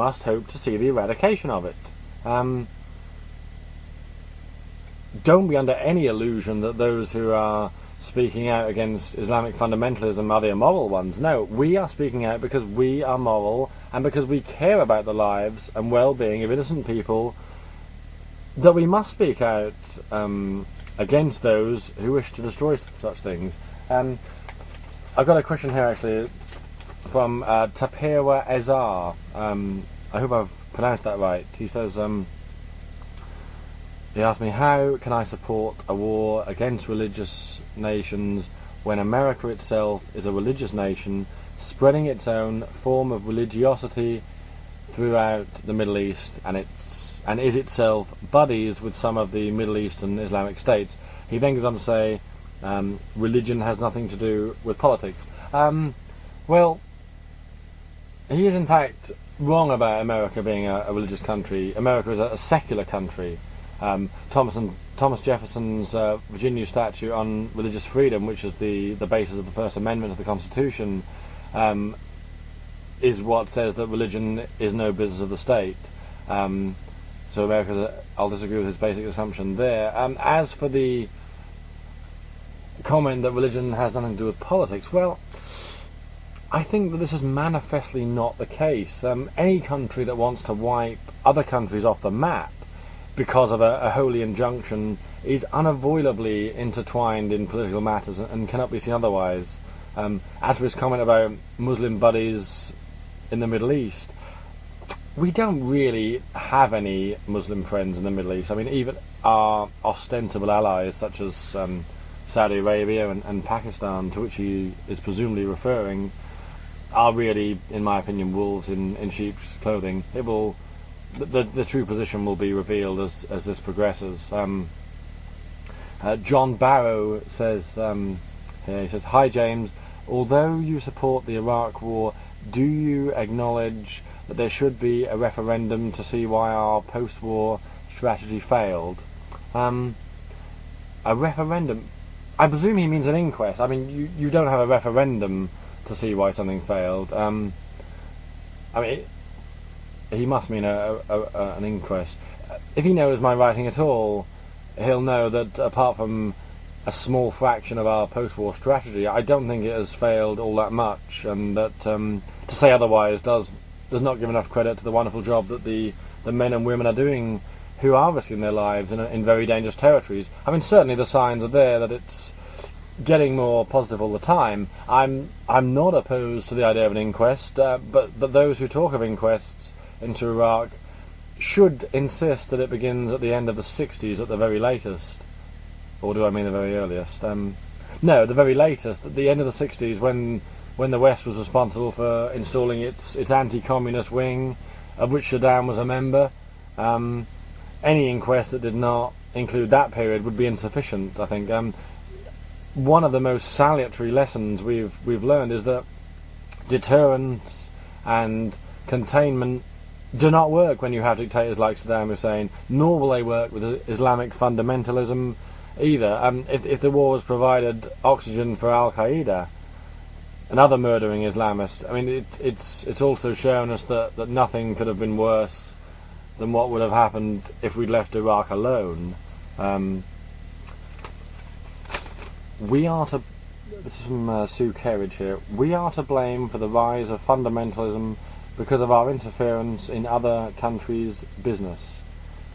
must hope to see the eradication of it. Don't be under any illusion that those who are speaking out against Islamic fundamentalism are the immoral ones. No, we are speaking out because we are moral and because we care about the lives and well-being of innocent people, that we must speak out against those who wish to destroy such things. I've got a question here actually from Tapewa Ezar. I hope I've pronounced that right. He says, he asked me, how can I support a war against religious nations when America itself is a religious nation, spreading its own form of religiosity throughout the Middle East, and is itself buddies with some of the Middle Eastern Islamic states? He then goes on to say, religion has nothing to do with politics. Well, he is in fact wrong about America being a religious country. America is a secular country. Thomas Jefferson's Virginia Statute on religious freedom, which is the basis of the First Amendment of the Constitution, is what says that religion is no business of the state. So I'll disagree with his basic assumption there. As for the comment that religion has nothing to do with politics, well, I think that this is manifestly not the case. Any country that wants to wipe other countries off the map because of a holy injunction is unavoidably intertwined in political matters and cannot be seen otherwise. As for his comment about Muslim buddies in the Middle East, we don't really have any Muslim friends in the Middle East. I mean, even our ostensible allies such as Saudi Arabia and Pakistan, to which he is presumably referring, are really, in my opinion, wolves in sheep's clothing. The true position will be revealed as this progresses. John Barrow says, he says, "Hi James, although you support the Iraq War, do you acknowledge that there should be a referendum to see why our post-war strategy failed?" A referendum? I presume he means an inquest. I mean, you don't have a referendum to see why something failed. I mean, he must mean an inquest. If he knows my writing at all, he'll know that apart from a small fraction of our post-war strategy, I don't think it has failed all that much, and that to say otherwise does not give enough credit to the wonderful job that the men and women are doing who are risking their lives in very dangerous territories. I mean, certainly the signs are there that it's getting more positive all the time. I'm not opposed to the idea of an inquest, but those who talk of inquests into Iraq should insist that it begins at the end of the 60s at the very latest. Or do I mean the very earliest? No, the very latest, at the end of the 60s, when the West was responsible for installing its anti-communist wing, of which Saddam was a member. Any inquest that did not include that period would be insufficient, I think. One of the most salutary lessons we've learned is that deterrence and containment do not work when you have dictators like Saddam Hussein, nor will they work with Islamic fundamentalism either. If the war has provided oxygen for Al-Qaeda and other murdering Islamists, I mean, it's also shown us that nothing could have been worse than what would have happened if we'd left Iraq alone. This is from Sue Kerridge here, we are to blame for the rise of fundamentalism because of our interference in other countries' business.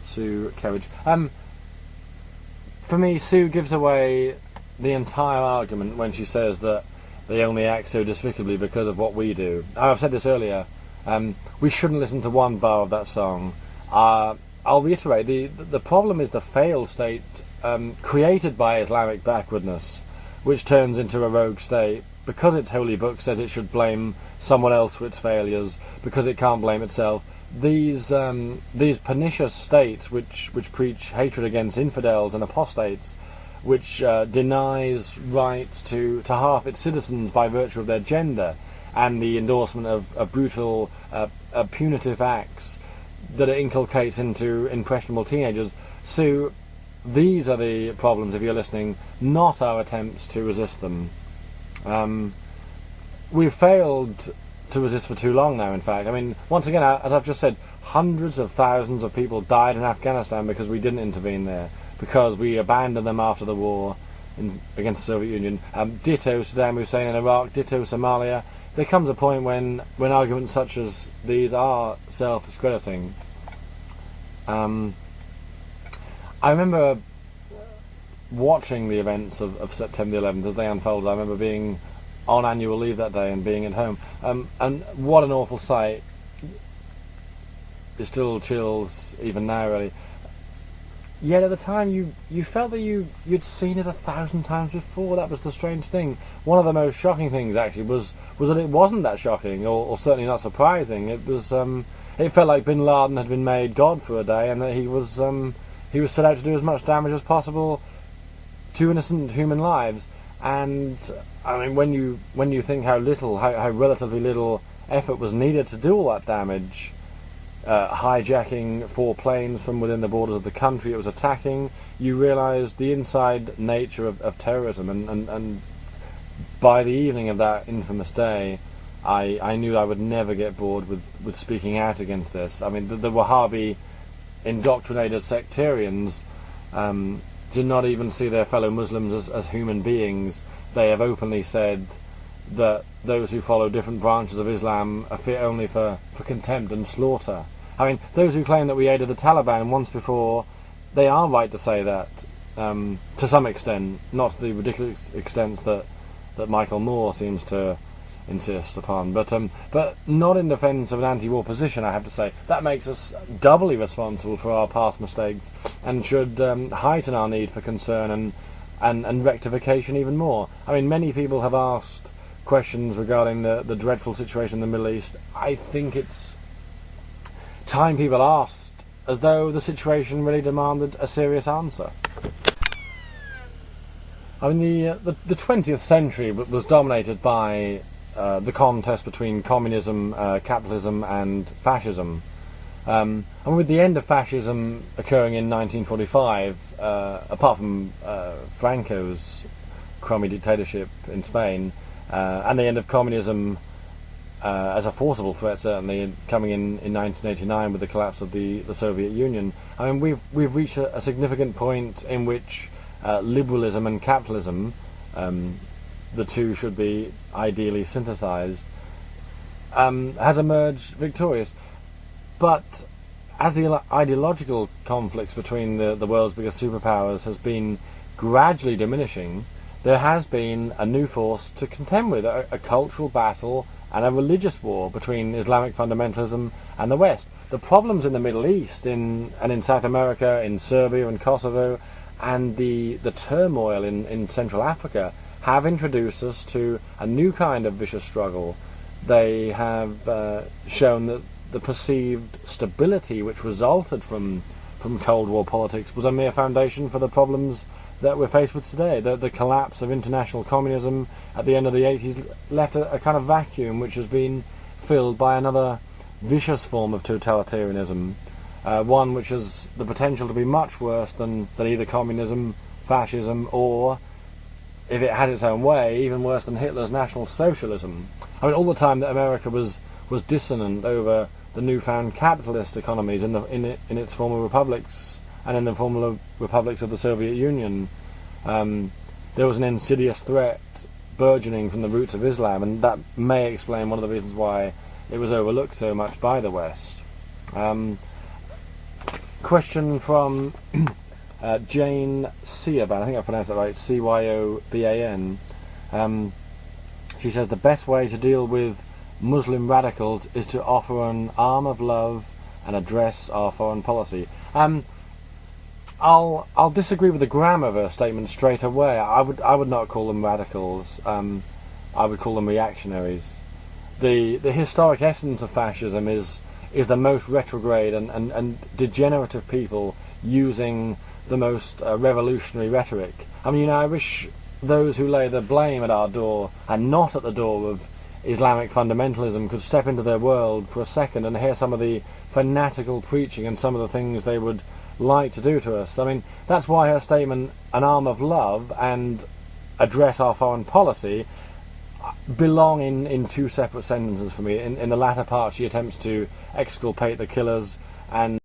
Sue Kerridge. For me, Sue gives away the entire argument when she says that they only act so despicably because of what we do. I've said this earlier, we shouldn't listen to one bar of that song. I'll reiterate, the problem is the failed state created by Islamic backwardness, which turns into a rogue state because its holy book says it should blame someone else for its failures, because it can't blame itself. These pernicious states which preach hatred against infidels and apostates, which denies rights to half its citizens by virtue of their gender, and the endorsement of brutal punitive acts that it inculcates into impressionable teenagers. So these are the problems, if you're listening, not our attempts to resist them. We've failed to resist for too long now, in fact. I mean, once again, as I've just said, hundreds of thousands of people died in Afghanistan because we didn't intervene there, because we abandoned them after the war against the Soviet Union. Ditto Saddam Hussein in Iraq, ditto Somalia. There comes a point when arguments such as these are self-discrediting. I remember watching the events of September 11th as they unfolded. I remember being on annual leave that day and being at home. And what an awful sight. It still chills even now, really. Yet at the time you felt that you'd seen it 1,000 times before. That was the strange thing. One of the most shocking things actually was that it wasn't that shocking, or certainly not surprising. It was it felt like Bin Laden had been made God for a day, and that he was set out to do as much damage as possible to innocent human lives. And I mean, when you think how relatively little effort was needed to do all that damage, hijacking 4 planes from within the borders of the country it was attacking, you realise the inside nature of terrorism. And by the evening of that infamous day, I knew I would never get bored with speaking out against this. I mean, the Wahhabi indoctrinated sectarians do not even see their fellow Muslims as human beings. They have openly said that those who follow different branches of Islam are fit only for contempt and slaughter. I mean, those who claim that we aided the Taliban once before, they are right to say that, to some extent, not to the ridiculous extent that Michael Moore seems to insist upon, but not in defence of an anti-war position, I have to say. That makes us doubly responsible for our past mistakes, and should heighten our need for concern and rectification even more. I mean, many people have asked questions regarding the dreadful situation in the Middle East. I think it's time people asked, as though the situation really demanded a serious answer. I mean, the 20th century was dominated by the contest between communism, capitalism and fascism. And with the end of fascism occurring in 1945, apart from Franco's crummy dictatorship in Spain, and the end of communism as a forcible threat, certainly, coming in 1989 with the collapse of the Soviet Union. I mean, we've reached a significant point in which liberalism and capitalism, the two should be ideally synthesized, has emerged victorious. But as the ideological conflicts between the world's biggest superpowers has been gradually diminishing, there has been a new force to contend with, a cultural battle and a religious war between Islamic fundamentalism and the West. The problems in the Middle East and in South America, in Serbia and Kosovo, and the turmoil in Central Africa have introduced us to a new kind of vicious struggle. They have shown that the perceived stability which resulted from Cold War politics was a mere foundation for the problems that we're faced with today. The collapse of international communism at the end of the 80s left a kind of vacuum which has been filled by another vicious form of totalitarianism, one which has the potential to be much worse than either communism, fascism, or, if it had its own way, even worse than Hitler's National Socialism. I mean, all the time that America was dissonant over the newfound capitalist economies in its former republics and in the former republics of the Soviet Union, there was an insidious threat burgeoning from the roots of Islam, and that may explain one of the reasons why it was overlooked so much by the West. Question from Jane Cyoban, I think I pronounced that right, Cyoban. She says the best way to deal with Muslim radicals is to offer an arm of love and address our foreign policy. I'll disagree with the grammar of her statement straight away. I would not call them radicals. I would call them reactionaries. The historic essence of fascism is the most retrograde and degenerative people using the most revolutionary rhetoric. I mean, I wish those who lay the blame at our door and not at the door of Islamic fundamentalism could step into their world for a second and hear some of the fanatical preaching and some of the things they would like to do to us. I mean, that's why her statement, an arm of love and address our foreign policy, belong in two separate sentences for me. In the latter part, she attempts to exculpate the killers, and